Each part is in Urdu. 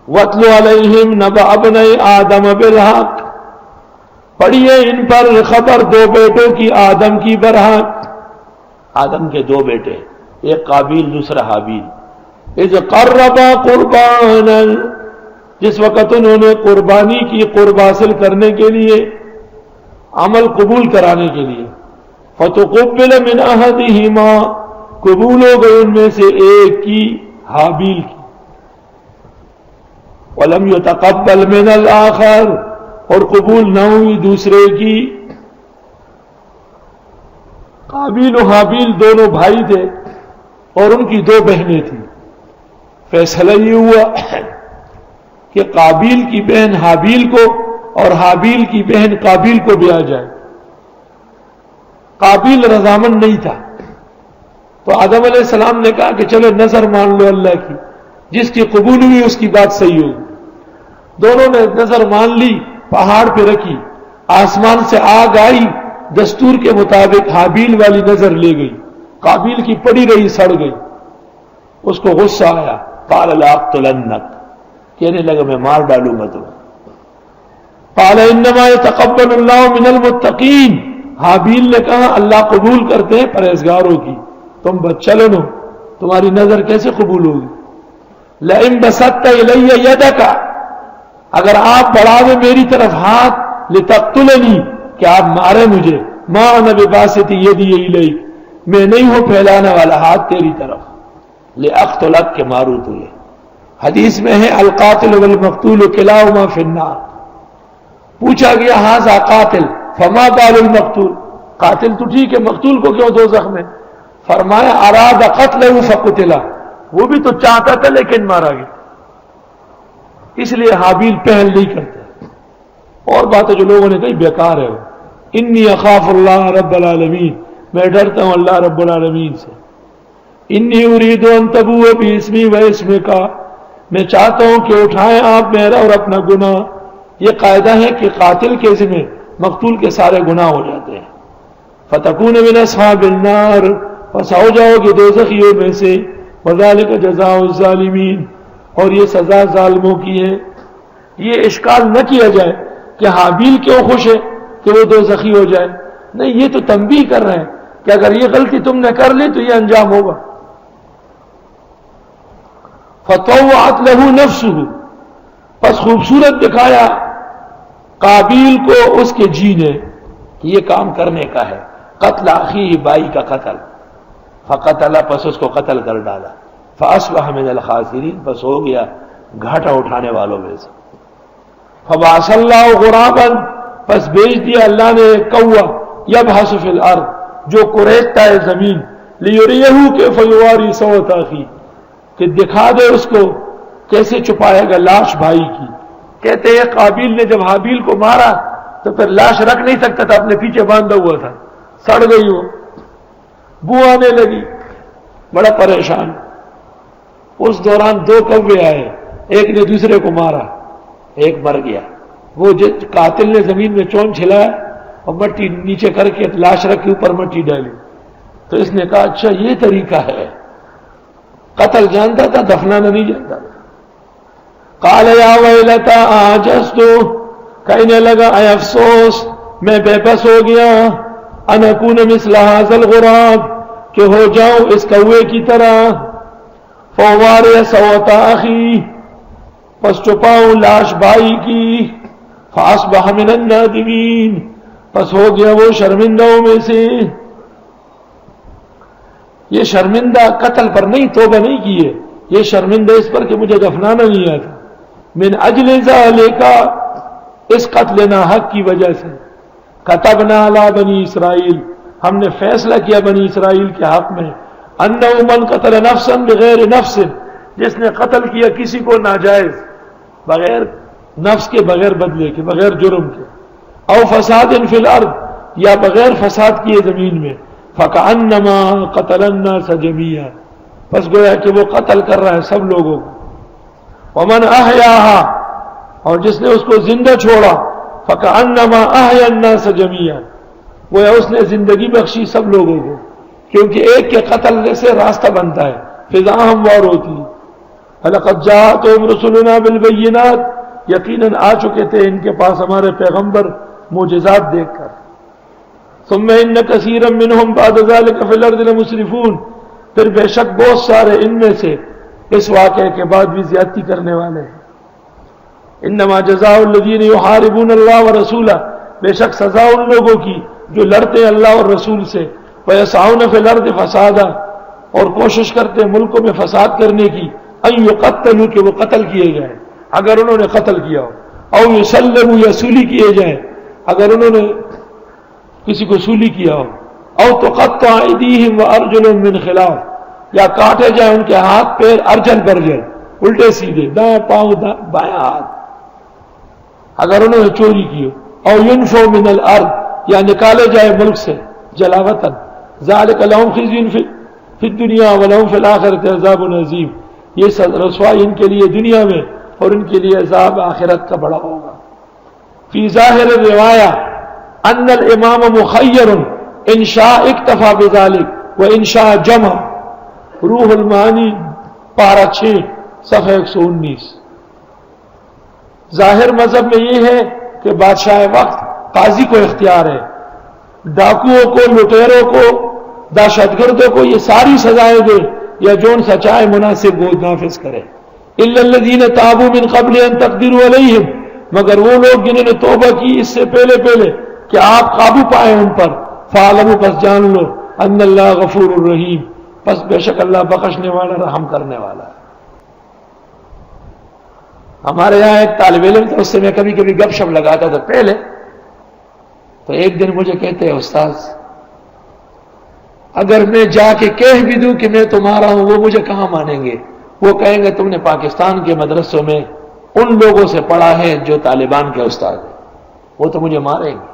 وَاتْلُ عَلَيْهِمْ نَبَأَ ابْنَيْ آدَمَ بِالْحَقِّ، پڑھیے ان پر خبر دو بیٹوں کی آدم کی برحق. آدم کے دو بیٹے، ایک قابیل دوسرا حابیل. اذ قربا قربانا، جس وقت انہوں نے قربانی کی قرب حاصل کرنے کے لیے، عمل قبول کرانے کے لیے. فتقبل من احدہما، قبول ہو گئی ان میں سے ایک کی، حابیل کی. ولم يتقبل من الآخر، اور قبول نہ ہوئی دوسرے کی. قابیل و حابیل دونوں بھائی تھے اور ان کی دو بہنیں تھیں. فیصلہ یہ ہوا کہ قابیل کی بہن حابیل کو اور حابیل کی بہن قابیل کو بیاہ جائے. قابیل رضامند نہیں تھا، تو آدم علیہ السلام نے کہا کہ چلو نظر مان لو اللہ کی، جس کی قبول ہوئی اس کی بات صحیح ہوگی. دونوں نے نظر مان لی، پہاڑ پہ رکھی، آسمان سے آگ آئی، دستور کے مطابق حابیل والی نظر لے گئی، قابیل کی پڑی رہی، سڑ گئی. اس کو غصہ آیا، قال لأقتلنک، کہنے لگا میں مار ڈالوں گا تمہیں. قال انما يتقبل اللہ من المتقین، حابیل نے کہا اللہ قبول کرتے ہیں پرہیزگاروں کی، تم بچلن ہو، تمہاری نظر کیسے قبول ہوگی. لئن بسطت الی یدک، اگر آپ بڑھا دیں میری طرف ہاتھ، لتقتلنی، کہ آپ مارے مجھے، ما انا بباسط یدی الیک، میں نہیں ہوں پھیلانے والا ہاتھ تیری طرف، لأقتلک، کہ ماروں تجھے. حدیث میں ہے القاتل والمقتول کلاہما فی النار. پوچھا گیا ھذا قاتل فما بال المقتول، قاتل تو ٹھیک ہے، مقتول کو کیوں دوزخ میں؟ فرمایا اراد قتلہ فقتلہ، وہ بھی تو چاہتا تھا لیکن مارا گیا. اس لیے حابیل پہل نہیں کرتے. اور باتیں جو لوگوں نے کہی بیکار ہے. وہ انی اخاف اللہ رب العالمین، میں ڈرتا ہوں اللہ رب العالمین سے. انی ارید ان تبوء باسمی و اسمک، میں چاہتا ہوں کہ اٹھائیں آپ میرا اور اپنا گناہ. یہ قاعدہ ہے کہ قاتل کے ذمہ مقتول کے سارے گناہ ہو جاتے ہیں. فتکون من اصحاب النار، پس ہو جاؤ گے دوزخیوں میں سے. وذالک جزاء الظالمین، اور یہ سزا ظالموں کی ہے. یہ اشکال نہ کیا جائے کہ حابیل کیوں خوش ہے کہ وہ دوزخی ہو جائے. نہیں، یہ تو تنبیہ کر رہے ہیں کہ اگر یہ غلطی تم نے کر لی تو یہ انجام ہوگا. فطوعت لہ نفسہ، پس خوبصورت دکھایا قابیل کو اس کے جی نے کہ یہ کام کرنے کا ہے. قتل اخیہ، بھائی کا قتل. فقتل، پس اس کو قتل کر ڈالا. فاصبح من الخاسرین، پس ہو گیا گھاٹا اٹھانے والوں میں سے. فبعث اللہ غرابا، پس بھیج دیا اللہ نے ایک کوا، یبحث فی الارض، جو کریدتا ہے زمین، لیریہ کیف یواری سوءۃ اخیہ، کہ دکھا دے اس کو کیسے چھپائے گا لاش بھائی کی. کہتے ہیں قابیل نے جب حابیل کو مارا تو پھر لاش رکھ نہیں سکتا تھا، اپنے پیچھے باندھا ہوا تھا، سڑ گئی، وہ بو آنے لگی، بڑا پریشان. اس دوران دو کوے آئے، ایک نے دوسرے کو مارا، ایک مر گیا. وہ قاتل نے زمین میں چون چھلایا اور مٹی نیچے کر کے لاش رکھی، اوپر مٹی ڈالی. تو اس نے کہا اچھا یہ طریقہ ہے. قتل جانتا تھا، دفنانا نہیں جانتا تھا. قال یا ویلتا عجزت، کہنے لگا اے افسوس، میں بے بس ہو گیا، ان اکون مثل ھذا الغراب، کہ ہو جاؤں اس کوے کی طرح. فوارِ سوءۃ اخی، پس چھپاؤں لاش بھائی کی. فاصبح من النادمین، پس ہو گیا وہ شرمندوں میں سے. یہ شرمندہ قتل پر نہیں، توبہ نہیں کی ہے، یہ شرمندہ اس پر کہ مجھے دفنانا نہیں آتا. من اجل ذالک، اس قتل ناحق کی وجہ سے. کتبنا علی بنی اسرائیل، ہم نے فیصلہ کیا بنی اسرائیل کے حق میں، انہ من قتل نفسا بغیر نفس، جس نے قتل کیا کسی کو ناجائز، بغیر نفس کے، بغیر بدلے کے، بغیر جرم کے، او فساد فی الارض، یا بغیر فساد کیے زمین میں، فکأنما قتل الناس جميعا، پس گویا کہ وہ قتل کر رہا ہے سب لوگوں کو. ومن احیاھا، اور جس نے اس کو زندہ چھوڑا، فکأنما احیا الناس جميعا، گویا اس نے زندگی بخشی سب لوگوں کو، کیونکہ ایک کے قتل سے راستہ بنتا ہے، فضا ہموار ہوتی ہے. لقد جاءتهم رسلنا بالبينات، یقیناً آ چکے تھے ان کے پاس ہمارے پیغمبر معجزات دیکھ کر. ثم ان كثيرا منهم بعد ذلك في الارض لمسرفون، پھر بے شک بہت سارے ان میں سے اس واقعے کے بعد بھی زیادتی کرنے والے ہیں. انما جزاء الذين يحاربون الله ورسوله، بے شک سزا ان لوگوں کی جو لڑتے ہیں اللہ اور رسول سے، ويسعون في الارض فسادا، اور کوشش کرتے ہیں ملکوں میں فساد کرنے کی، ان يقتلوا، کہ وہ قتل کیے جائیں اگر انہوں نے قتل کیا ہو، او يسلموا، یا سولی کیے جائیں اگر انہوں نے کسی کو سولی کیا ہو، او تقطع ایدیہم وارجلہم من خلاف، یا کاٹے جائیں ان کے ہاتھ پیر ارجل برجل، الٹے سیدھے، دائیں پاؤں بائیں ہاتھ اگر انہوں نے چوری کی ہو، او ينفوا من الارض، یا نکالے جائے ملک سے جلاوطن. ذالک لہم خزی فی الدنیا ولہم فی الآخرۃ عذاب عظیم، یہ رسوائی ان کے لیے دنیا میں اور ان کے لیے عذاب آخرت کا بڑا ہوگا. فی ظاہر الروایہ ان الامام مخیر ان شاء اکتفا بذلک و ان شاء جمع. روح المعانی پارہ 6 صفحہ 119. ظاہر مذہب میں یہ ہے کہ بادشاہ وقت قاضی کو اختیار ہے، ڈاکوؤں کو، لٹیروں کو، دہشت گردوں کو یہ ساری سزائیں دے یا جون سچائے مناسب وہ نافذ کرے. الا الذین تابوا من قبل ان تقدروا علیہم، مگر وہ لوگ جنہوں نے توبہ کی اس سے پہلے کہ آپ قابو پائیں ان پر. فاعلموا، پس جان لو، ان اللہ غفور الرحیم، پس بے شک اللہ بخشنے والا رحم کرنے والا ہے. ہمارے یہاں ایک طالب علم تھا، اس سے میں کبھی کبھی گپ شپ لگاتا تھا پہلے. تو ایک دن مجھے کہتے ہیں استاذ اگر میں جا کے کہہ بھی دوں کہ میں تمہارا ہوں وہ مجھے کہاں مانیں گے؟ وہ کہیں گے تم نے پاکستان کے مدرسوں میں ان لوگوں سے پڑھا ہے جو طالبان کے استاد ہیں، وہ تو مجھے ماریں گے.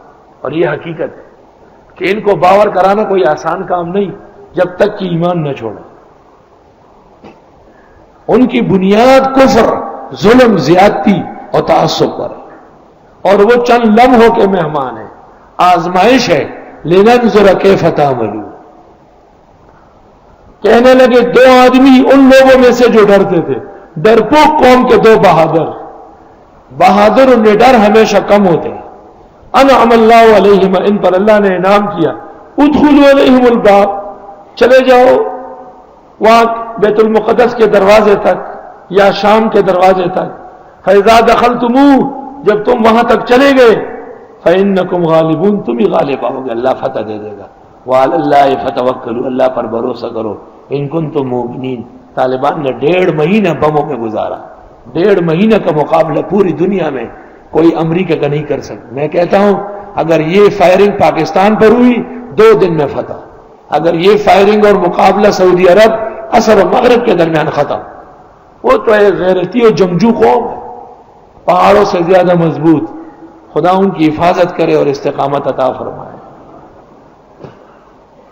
اور یہ حقیقت ہے کہ ان کو باور کرانا کوئی آسان کام نہیں جب تک کہ ایمان نہ چھوڑے. ان کی بنیاد کفر، ظلم، زیادتی اور تعصب پر ہے، اور وہ چند لمحوں کے مہمان ہیں، آزمائش ہے. لننظر کیف تعملون. کہنے لگے 2 آدمی ان لوگوں میں سے جو ڈرتے تھے، ڈرپوک قوم کے 2 بہادر نڈر ہمیشہ کم ہوتے ہیں. انعم اللہ علیہم، ان پر اللہ نے انعام کیا. ادخلوا علیہم الباب، چلے جاؤ وہاں بیت المقدس کے دروازے تک یا شام کے دروازے تک. فاذا دخلتموہ، جب تم وہاں تک چلے گئے، فانکم غالبون، تم ہی غالب آؤ گے، اللہ فتح دے دے گا. وعلی اللہ فتوکلوا، اللہ پر بھروسہ کرو، ان کنتم مومنین. طالبان نے 1.5 مہینہ بموں میں گزارا. 1.5 مہینہ کا مقابلہ پوری دنیا میں کوئی امریکہ کا نہیں کر سکتا. میں کہتا ہوں اگر یہ فائرنگ پاکستان پر ہوئی 2 دن میں فتح. اگر یہ فائرنگ اور مقابلہ سعودی عرب، عصر و مغرب کے درمیان ختم. وہ تو ایک غیرتی اور جنگجو قوم ہے، پہاڑوں سے زیادہ مضبوط. خدا ان کی حفاظت کرے اور استقامت عطا فرمائے.